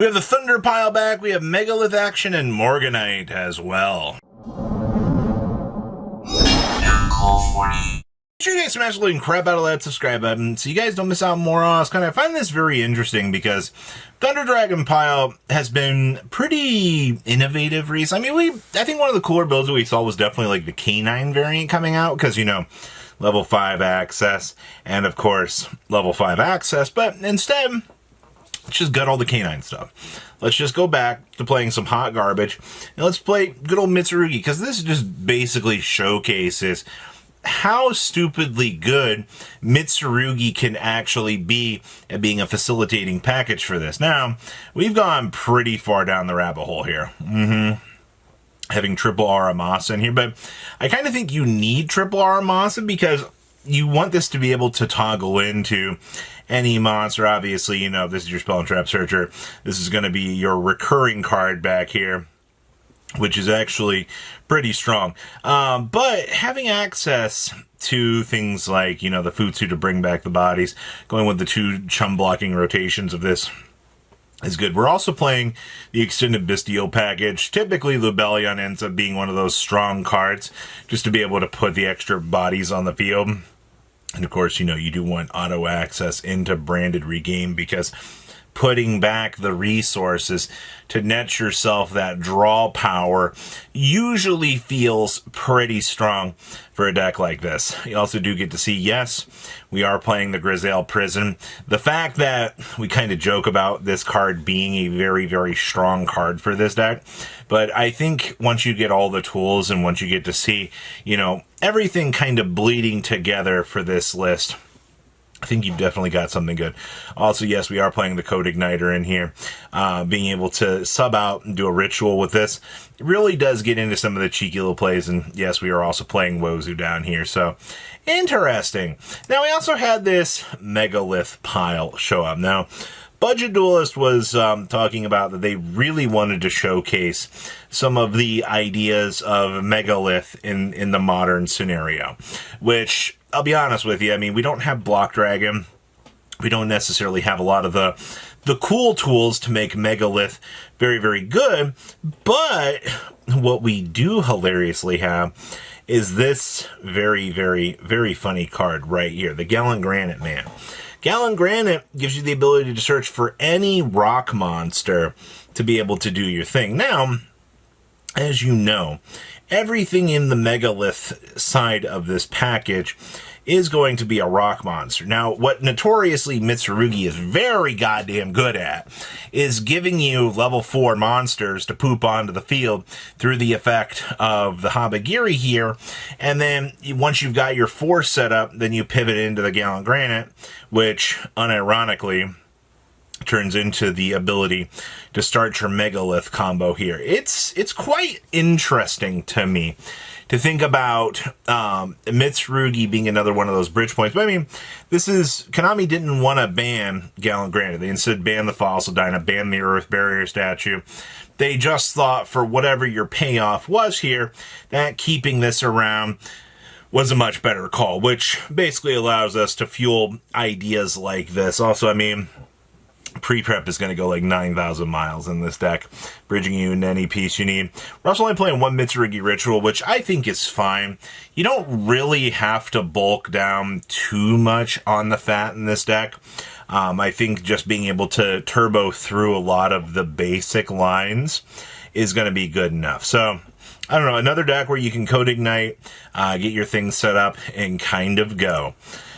We have the Thunder pile back, we have Megalith action, and Morganite as well. Make sure you guys smash the like and crap out of that subscribe button so you guys don't miss out more on us. I find this very interesting because Thunder Dragon pile has been pretty innovative recently. I mean, I think one of the cooler builds that we saw was definitely like the Canine variant coming out because, you know, level 5 access and, of course, level 5 access. But instead, let's just gut all the Canine stuff. Let's just go back to playing some hot garbage and let's play good old Mitsurugi because this just basically showcases how stupidly good Mitsurugi can actually be at being a facilitating package for this. Now, we've gone pretty far down the rabbit hole here. Having triple Aramasa in here, but I kind of think you need triple Aramasa because you want this to be able to toggle into any monster. Obviously, you know, this is your Spell and Trap Searcher. This is going to be your recurring card back here, which is actually pretty strong. But having access to things like, you know, the Futsu to bring back the bodies, going with the 2 chum blocking rotations of this is good. We're also playing the Extended Bestial package. Typically, Lubellion ends up being one of those strong cards just to be able to put the extra bodies on the field. And of course, you know, you do want auto access into Branded Regain because putting back the resources to net yourself that draw power usually feels pretty strong for a deck like this. You also do get to see, yes, we are playing the Grizel Prison. The fact that we kind of joke about this card being a very, very strong card for this deck, but I think once you get all the tools and once you get to see, you know, everything kind of bleeding together for this list, I think you've definitely got something good. Also, yes, we are playing the Code Igniter in here. Being able to sub out and do a ritual with this really does get into some of the cheeky little plays. And yes, we are also playing Wozu down here. So, interesting. Now, we also had this Megalith pile show up. Now, Budget Duelist was talking about that they really wanted to showcase some of the ideas of Megalith in the modern scenario, which, I'll be honest with you, I mean, we don't have Block Dragon. We don't necessarily have a lot of the cool tools to make Megalith very, very good, but what we do hilariously have is this very, very, very funny card right here, the Gallant Granite Man. Gallant Granite gives you the ability to search for any rock monster to be able to do your thing. Now, as you know, everything in the Megalith side of this package is going to be a rock monster. Now, what notoriously Mitsurugi is very goddamn good at is giving you level 4 monsters to poop onto the field through the effect of the Habagiri here, and then once you've got your 4 set up, then you pivot into the Gallant Granite, which, unironically, turns into the ability to start your Megalith combo here. It's quite interesting to me to think about Mitsurugi being another one of those bridge points. But I mean, this is, Konami didn't want to ban Gallant Granite. They instead banned the Fossil Dyna, banned the Earth Barrier statue. They just thought for whatever your payoff was here, that keeping this around was a much better call, which basically allows us to fuel ideas like this. Also, I mean, pre-prep is going to go like 9,000 miles in this deck, bridging you in any piece you need. We're also only playing 1 Mitsurugi Ritual, which I think is fine. You don't really have to bulk down too much on the fat in this deck. I think just being able to turbo through a lot of the basic lines is going to be good enough. So, I don't know, another deck where you can Code Ignite, get your things set up, and kind of go.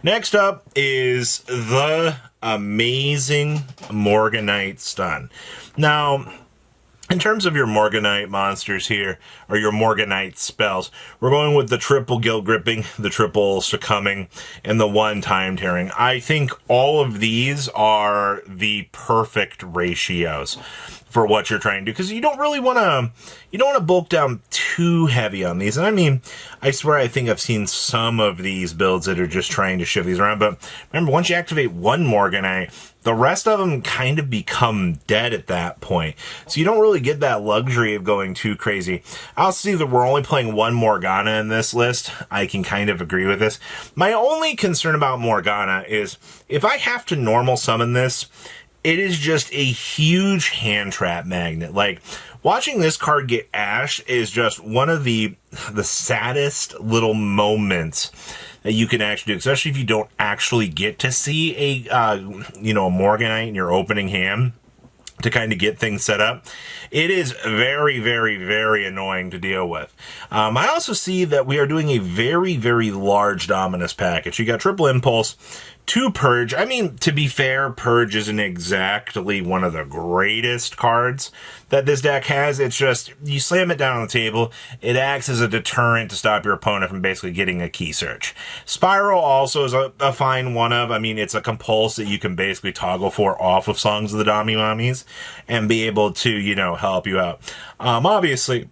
Next up is the amazing Morganite Stun. Now, in terms of your Morganite monsters here, or your Morganite spells, we're going with the triple Guilt Gripping, the triple Succumbing, and the 1 Time Tearing. I think all of these are the perfect ratios for what you're trying to do, because you don't really want to bulk down too heavy on these. And I mean, I swear I think I've seen some of these builds that are just trying to shift these around, but remember, once you activate 1 Morganite, the rest of them kind of become dead at that point. So you don't really get that luxury of going too crazy. I'll see that we're only playing 1 Morgana in this list. I can kind of agree with this. My only concern about Morgana is if I have to normal summon this, it is just a huge hand trap magnet. Like, watching this card get Ash is just one of the saddest little moments that you can actually do, especially if you don't actually get to see a Morganite in your opening hand to kind of get things set up. It is very, very, very annoying to deal with. I also see that we are doing a very, very large Dominus package. You got triple impulse, 2 Purge. I mean, to be fair, Purge isn't exactly one of the greatest cards that this deck has. It's just, you slam it down on the table, it acts as a deterrent to stop your opponent from basically getting a key search. Spiral also is a fine one of, I mean, it's a compulse that you can basically toggle for off of Songs of the Dami Mommies and be able to, help you out. Obviously,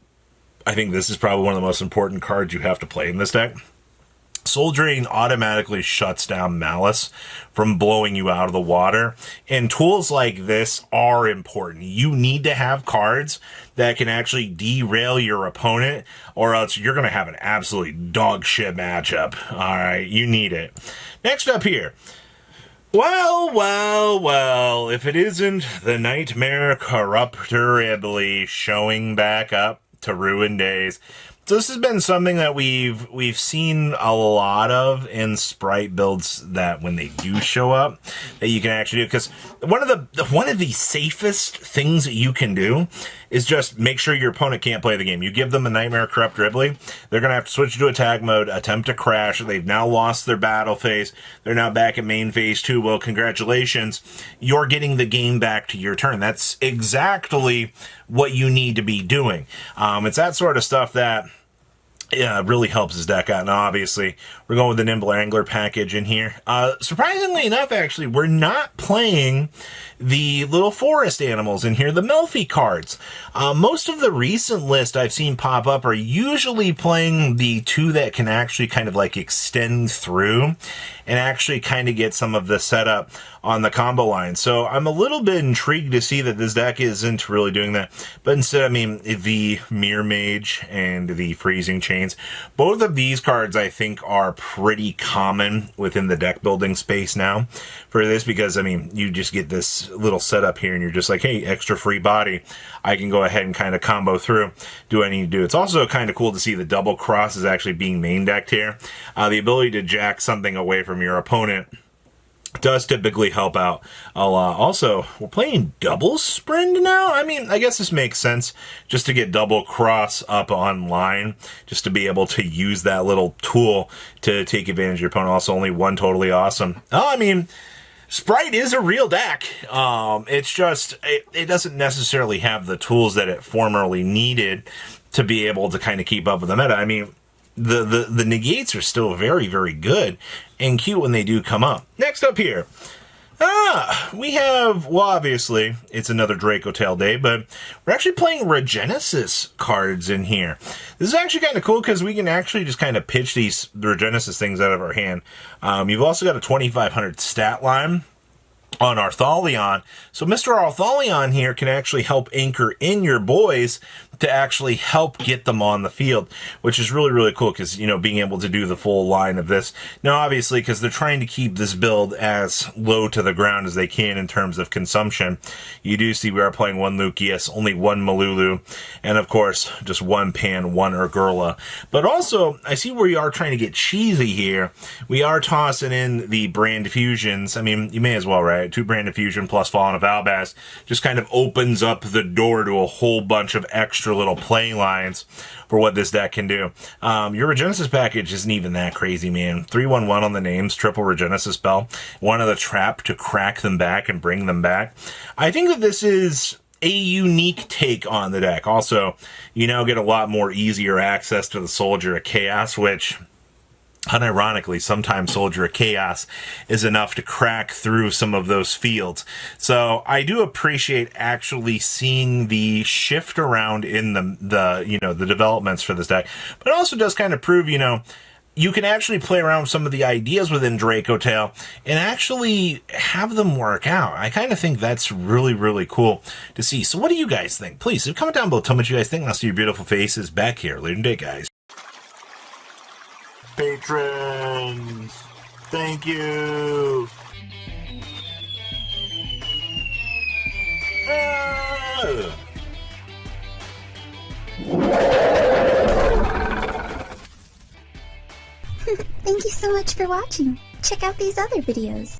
I think this is probably one of the most important cards you have to play in this deck. Soul Drain automatically shuts down Malice from blowing you out of the water, and tools like this are important. You need to have cards that can actually derail your opponent, or else you're going to have an absolutely dog shit matchup. Alright, you need it. Next up here. Well, if it isn't the Nightmare Corruptor Ibly showing back up to Ruin Days. So this has been something that we've seen a lot of in Sprite builds, that when they do show up, that you can actually do. Because one of the safest things that you can do is just make sure your opponent can't play the game. You give them a Nightmare Corrupt Ridley, they're going to have to switch to attack mode, attempt to crash. They've now lost their battle phase. They're now back at main phase 2. Well, congratulations. You're getting the game back to your turn. That's exactly what you need to be doing. It's that sort of stuff that really helps his deck out. And obviously, we're going with the Nimble Angler package in here. Surprisingly enough, actually, we're not playing the little forest animals in here, the Melfi cards. Most of the recent list I've seen pop up are usually playing the 2 that can actually kind of like extend through and actually kind of get some of the setup on the combo line. So I'm a little bit intrigued to see that this deck isn't really doing that. But instead, I mean, the Mirror Mage and the Freezing Chains, both of these cards I think are pretty common within the deck building space now for this, because I mean, you just get this little setup here and you're just like, hey, extra free body. I can go ahead and kind of combo through, do what I need to do. It's also kind of cool to see the double cross is actually being main decked here. The ability to jack something away from your opponent does typically help out a lot. Also, we're playing double sprint now. I mean, I guess this makes sense just to get double cross up online, just to be able to use that little tool to take advantage of your opponent. Also, only 1 totally awesome. Oh, I mean, Sprite is a real deck. It's just, it doesn't necessarily have the tools that it formerly needed to be able to kind of keep up with the meta. I mean, the negates are still very, very good and cute when they do come up. Next up here. We have, well, obviously, it's another Draco Tail day, but we're actually playing Regenesis cards in here. This is actually kind of cool because we can actually just kind of pitch these Regenesis things out of our hand. You've also got a 2500 stat line on Arthalion. So Mr. Arthalion here can actually help anchor in your boys to actually help get them on the field, which is really, really cool because, you know, being able to do the full line of this. Now, obviously, because they're trying to keep this build as low to the ground as they can in terms of consumption, you do see we are playing 1 Lucius, only 1 Malulu, and of course, just 1 Pan, 1 Urgurla. But also, I see where you are trying to get cheesy here. We are tossing in the Brand Fusions. I mean, you may as well, right? 2 Brand Fusion plus Fallen of Albaz just kind of opens up the door to a whole bunch of extra little play lines for what this deck can do. Your Regenesis package isn't even that crazy, man. 3/1/1 on the names, triple Regenesis spell, 1 of the trap to crack them back and bring them back. I think that this is a unique take on the deck. Also, you now get a lot more easier access to the Soldier of Chaos, which, unironically, sometimes Soldier of Chaos is enough to crack through some of those fields. So I do appreciate actually seeing the shift around in the developments for this deck, but it also does kind of prove, you can actually play around with some of the ideas within Draco Tail and actually have them work out. I kind of think that's really, really cool to see. So what do you guys think? Please comment down below. Tell me what you guys think, and I'll see your beautiful faces back here later in the day, guys. Patrons, thank you. Thank you so much for watching. Check out these other videos.